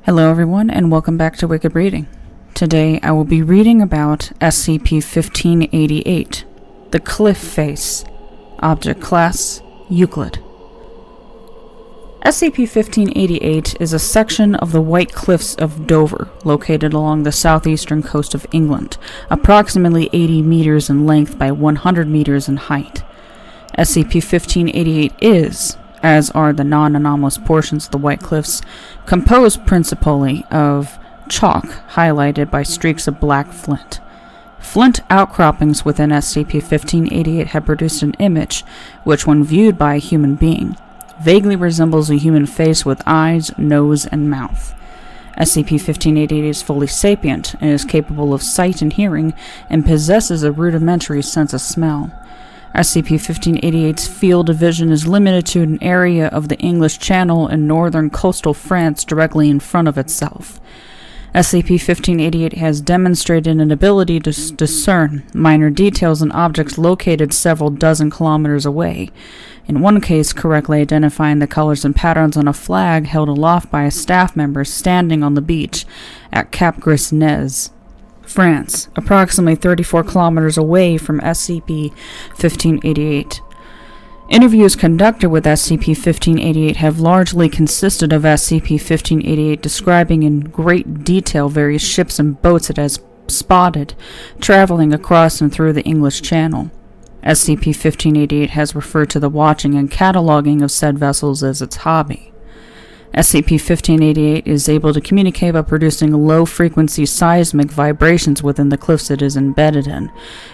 Hello everyone, and welcome back to Wicked Reading. Today I will be reading about SCP-1588, the Cliff Face, Object Class, Euclid. SCP-1588 is a section of the White Cliffs of Dover, located along the southeastern coast of England, approximately 80 meters in length by 100 meters in height. SCP-1588 is, as are the non-anomalous portions of the White Cliffs, composed principally of chalk highlighted by streaks of black flint. Flint outcroppings within SCP-1588 have produced an image which, when viewed by a human being, vaguely resembles a human face with eyes, nose, and mouth. SCP-1588 is fully sapient and is capable of sight and hearing, and possesses a rudimentary sense of smell. SCP-1588's field of vision is limited to an area of the English Channel in northern coastal France directly in front of itself. SCP-1588 has demonstrated an ability to discern minor details in objects located several dozen kilometers away, in one case correctly identifying the colors and patterns on a flag held aloft by a staff member standing on the beach at Cap Gris-Nez, France, approximately 34 kilometers away from SCP-1588. Interviews conducted with SCP-1588 have largely consisted of SCP-1588 describing in great detail various ships and boats it has spotted, traveling across and through the English Channel. SCP-1588 has referred to the watching and cataloging of said vessels as its hobby. SCP-1588 is able to communicate by producing low-frequency seismic vibrations within the cliffs it is embedded in,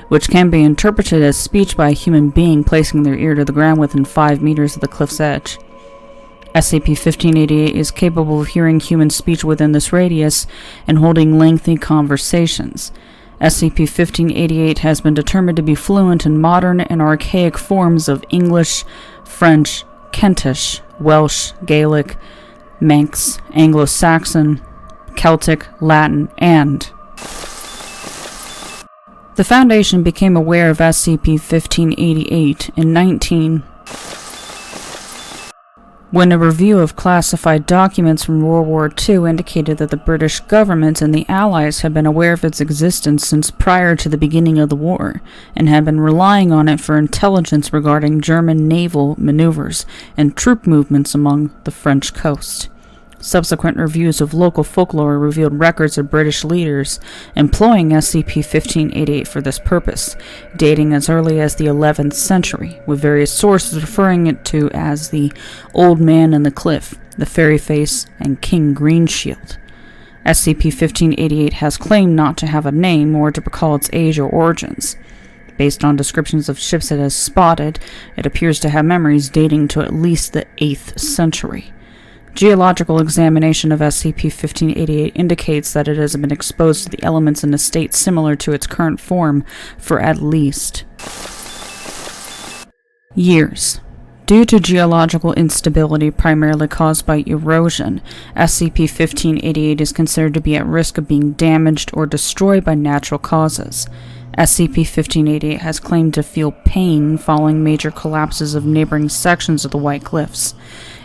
which can be interpreted as speech by a human being placing their ear to the ground within 5 meters of the cliff's edge. SCP-1588 is capable of hearing human speech within this radius and holding lengthy conversations. SCP-1588 has been determined to be fluent in modern and archaic forms of English, French, Kentish, Welsh, Gaelic, Manx, Anglo-Saxon, Celtic, Latin, and the Foundation became aware of SCP-1588 in when a review of classified documents from World War II indicated that the British government and the Allies had been aware of its existence since prior to the beginning of the war, and had been relying on it for intelligence regarding German naval maneuvers and troop movements along the French coast. Subsequent reviews of local folklore revealed records of British leaders employing SCP-1588 for this purpose, dating as early as the 11th century, with various sources referring it to as the Old Man in the Cliff, the Fairy Face, and King Greenshield. SCP-1588 has claimed not to have a name or to recall its age or origins. Based on descriptions of ships it has spotted, it appears to have memories dating to at least the 8th century. Geological examination of SCP-1588 indicates that it has been exposed to the elements in a state similar to its current form for at least years. Due to geological instability primarily caused by erosion, SCP-1588 is considered to be at risk of being damaged or destroyed by natural causes. SCP-1588 has claimed to feel pain following major collapses of neighboring sections of the White Cliffs.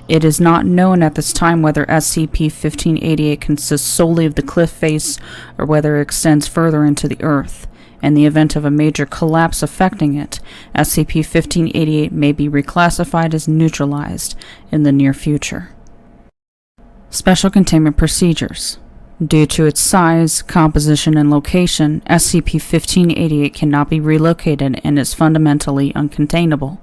It is not known at this time whether SCP-1588 consists solely of the cliff face or whether it extends further into the earth. In the event of a major collapse affecting it, SCP-1588 may be reclassified as neutralized in the near future. Special Containment Procedures. Due to its size, composition, and location, SCP-1588 cannot be relocated and is fundamentally uncontainable.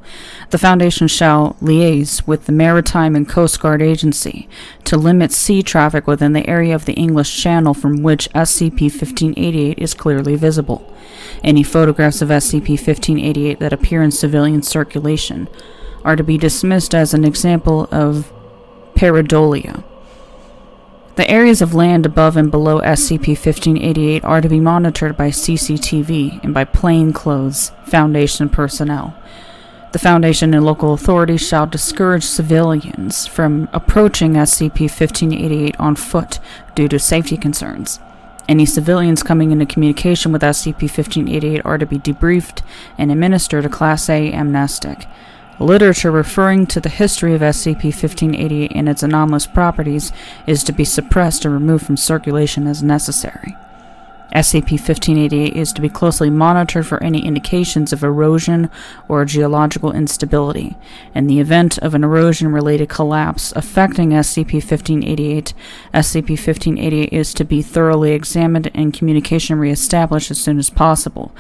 The Foundation shall liaise with the Maritime and Coast Guard Agency to limit sea traffic within the area of the English Channel from which SCP-1588 is clearly visible. Any photographs of SCP-1588 that appear in civilian circulation are to be dismissed as an example of pareidolia. The areas of land above and below SCP-1588 are to be monitored by CCTV and by plainclothes Foundation personnel. The Foundation and local authorities shall discourage civilians from approaching SCP-1588 on foot due to safety concerns. Any civilians coming into communication with SCP-1588 are to be debriefed and administered a Class A amnestic. Literature referring to the history of SCP-1588 and its anomalous properties is to be suppressed or removed from circulation as necessary. SCP-1588 is to be closely monitored for any indications of erosion or geological instability. In the event of an erosion-related collapse affecting SCP-1588, SCP-1588 is to be thoroughly examined and communication reestablished as soon as possible,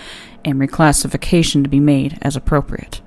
and reclassification to be made as appropriate.